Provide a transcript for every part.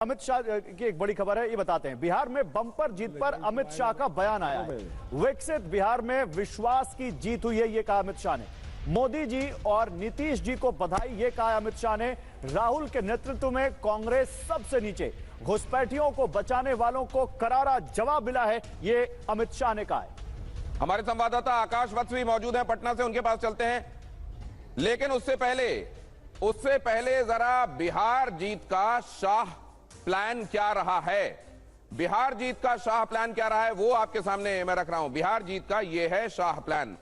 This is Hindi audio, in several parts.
अमित शाह की एक बड़ी खबर है, ये बताते हैं। बिहार में बम्पर जीत पर अमित शाह का बयान आया है। विकसित बिहार में विश्वास की जीत हुई है, ये कहा अमित शाह ने। मोदी जी और नीतीश जी को बधाई, ये कहा अमित शाह ने। राहुल के नेतृत्व में कांग्रेस सबसे नीचे, घुसपैठियों को बचाने वालों को करारा जवाब मिला है, ये अमित शाह ने कहा है। हमारे संवाददाता आकाश वत्स भी मौजूद हैं पटना से, उनके पास चलते हैं। लेकिन उससे पहले जरा बिहार जीत का शाह प्लान क्या रहा है, बिहार जीत का शाह प्लान क्या रहा है, वो आपके सामने मैं रख रहा हूं। बिहार जीत का ये है शाह प्लान।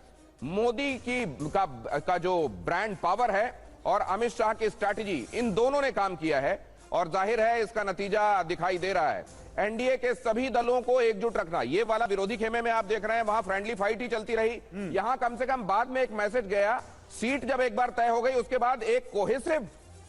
मोदी का जो ब्रांड पावर है और अमित शाह की स्ट्रैटेजी, इन दोनों ने काम किया है और जाहिर है इसका नतीजा दिखाई दे रहा है। एनडीए के सभी दलों को एकजुट रखना, ये वाला विरोधी खेमे में आप देख रहे हैं, वहां फ्रेंडली फाइट ही चलती रही। यहां कम से कम बाद में एक मैसेज गया, सीट जब एक बार तय हो गई उसके बाद एक कोहेसिव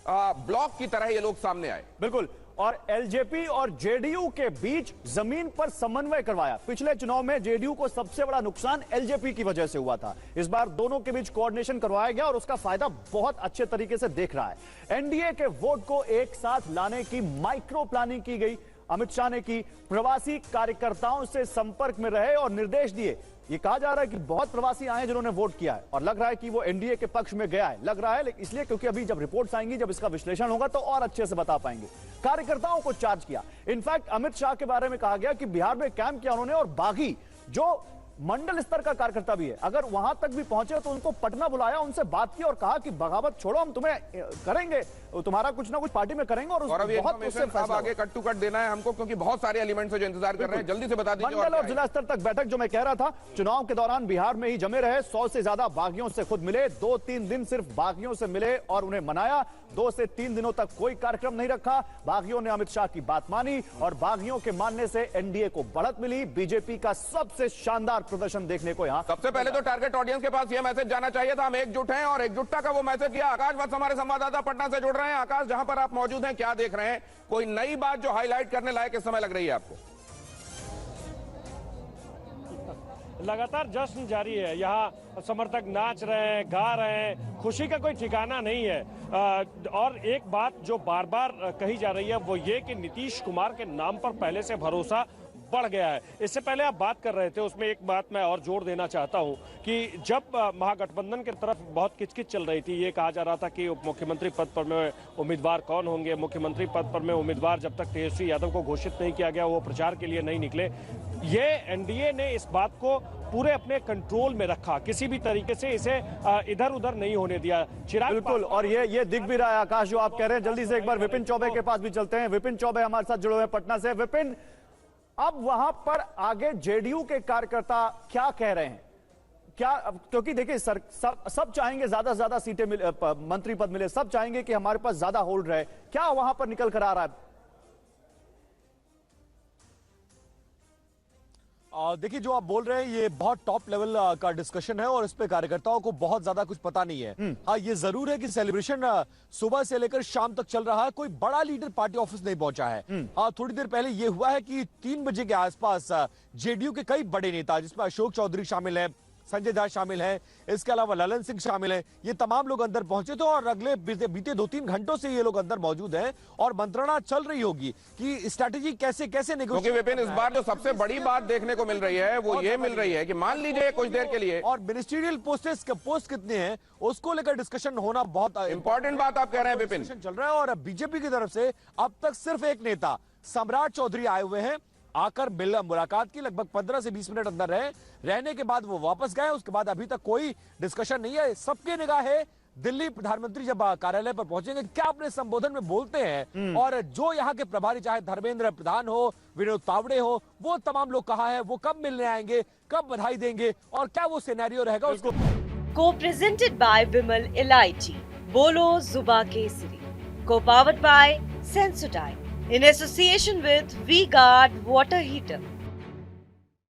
ब्लॉक की तरह ये लोग सामने आए। बिल्कुल, और एलजेपी और जेडीयू के बीच जमीन पर समन्वय करवाया। पिछले चुनाव में जेडीयू को सबसे बड़ा नुकसान एलजेपी की वजह से हुआ था। इस बार दोनों के बीच कोऑर्डिनेशन करवाया गया और उसका फायदा बहुत अच्छे तरीके से देख रहा है। एनडीए के वोट को एक साथ लाने की माइक्रो प्लानिंग की गई, अमित शाह ने की। प्रवासी कार्यकर्ताओं से संपर्क में रहे और निर्देश दिए। ये कहा जा रहा है कि बहुत प्रवासी आए हैं जिन्होंने वोट किया है और लग रहा है कि वो एनडीए के पक्ष में गया है। लग रहा है इसलिए क्योंकि अभी जब रिपोर्ट्स आएंगी, जब इसका विश्लेषण होगा तो और अच्छे से बता पाएंगे। कार्यकर्ताओं को चार्ज किया। इनफैक्ट अमित शाह के बारे में कहा गया कि बिहार में कैंप किया उन्होंने और बागी जो मंडल स्तर का कार्यकर्ता भी है, अगर वहां तक भी पहुंचे तो उनको पटना बुलाया, उनसे बात की और कहा कि बगावत छोड़ो, हम तुम्हें करेंगे, तुम्हारा कुछ ना कुछ पार्टी में करेंगे। और बहुत अब आगे कट टू कट देना है हमको, क्योंकि बहुत सारे एलिमेंट्स जो इंतजार कर रहे हैं, जल्दी से बता दीजिए। मंडल और जिला स्तर तक बैठक, जो मैं कह रहा था, चुनाव के दौरान बिहार में ही जमे रहे। 100 से ज्यादा बागियों से खुद मिले, 2-3 दिन सिर्फ बागियों से मिले और उन्हें मनाया। 2 से 3 दिनों तक कोई कार्यक्रम नहीं रखा। बागियों ने अमित शाह की बात मानी और बागियों के मानने से एनडीए को बढ़त मिली। बीजेपी का सबसे शानदार प्रदर्शन देखने को सबसे पहले तो टारगेट ऑडियंस के पास यह मैसेज जाना चाहिए था, हम एकजुट हैं, और एकजुटता का वो मैसेज किया। आकाश वत्स हमारे संवाददाता पटना से जुड़ रहे हैं। आकाश, जहां पर आप मौजूद हैं, क्या देख रहे हैं? कोई नई बात जो हाईलाइट करने लायक इस समय लग रही है आपको? लगातार जश्न जारी है, यहाँ समर्थक नाच रहे हैं, गा रहे हैं, खुशी का कोई ठिकाना नहीं है। और एक बात जो बार बार कही जा रही है वो ये कि नीतीश कुमार के नाम पर पहले से भरोसा बढ़ गया है। इससे पहले आप बात कर रहे थे, उसमें एक बात मैं और जोर देना चाहता हूं कि जब महागठबंधन की तरफ बहुत किचकिच चल रही थी, ये कहा जा रहा था कि उप मुख्यमंत्री पद पर में उम्मीदवार कौन होंगे, मुख्यमंत्री पद पर में उम्मीदवार जब तक तेजस्वी यादव को घोषित नहीं किया गया वो प्रचार के लिए नहीं निकले। ये एनडीए ने इस बात को पूरे अपने कंट्रोल में रखा, किसी भी तरीके से इसे इधर उधर नहीं होने दिया। चिराग, बिल्कुल, और ये दिख भी रहा है आकाश जो आप कह रहे हैं। जल्दी से एक बार विपिन चौबे के पास भी चलते हैं। विपिन चौबे हमारे साथ जुड़े हुए हैं पटना से। विपिन, अब वहां पर आगे जेडीयू के कार्यकर्ता क्या कह रहे हैं? क्या, क्योंकि देखिए सब चाहेंगे ज्यादा से ज्यादा सीटें मिले, मंत्री पद मिले, सब चाहेंगे कि हमारे पास ज्यादा होल्ड रहे। क्या वहां पर निकल कर आ रहा है? देखिए, जो आप बोल रहे हैं ये बहुत टॉप लेवल का डिस्कशन है और इस पे कार्यकर्ताओं को बहुत ज्यादा कुछ पता नहीं है। हाँ, ये जरूर है कि सेलिब्रेशन सुबह से लेकर शाम तक चल रहा है, कोई बड़ा लीडर पार्टी ऑफिस नहीं पहुंचा है। हाँ, थोड़ी देर पहले ये हुआ है कि 3 बजे के आसपास जेडीयू के कई बड़े नेता, जिसमें अशोक चौधरी शामिल है, संजय झा शामिल है, इसके अलावा ललन सिंह शामिल है, ये तमाम लोग अंदर पहुंचे थे और अगले बीते 2-3 घंटों से ये लोग अंदर मौजूद हैं और मंत्रणा चल रही होगी कि स्ट्रैटेजी कैसे नेगोशिएट। क्योंकि विपिन, इस बार जो सबसे बड़ी बात देखने को मिल रही है वो ये मिल रही है कि मान लीजिए कुछ देर के लिए, और मिनिस्ट्रियल पोस्ट कितने हैं उसको लेकर डिस्कशन होना बहुत इंपॉर्टेंट बात आप कह रहे हैं विपिन। चल रहा है और बीजेपी की तरफ से अब तक सिर्फ एक नेता सम्राट चौधरी आए हुए हैं, आकर मुलाकात की, लगभग 15 से 20 मिनट अंदर रहने के बाद वो वापस गए। उसके बाद अभी तक कोई डिस्कशन नहीं है। सबके निगाह है दिल्ली प्रधानमंत्री जब कार्यालय पर पहुंचेंगे क्या अपने संबोधन में बोलते हैं, और जो यहाँ के प्रभारी, चाहे धर्मेंद्र प्रधान हो, विनोद तावड़े हो, वो तमाम लोग कहाँ हैं, वो कब मिलने आएंगे, कब बधाई देंगे और क्या वो सिनेरियो रहेगा उसको। को प्रेजेंटेड बाय विमल इलायची, बोलो जुबा केसरी, को powered by Sensodyne in association with V-Guard water heater.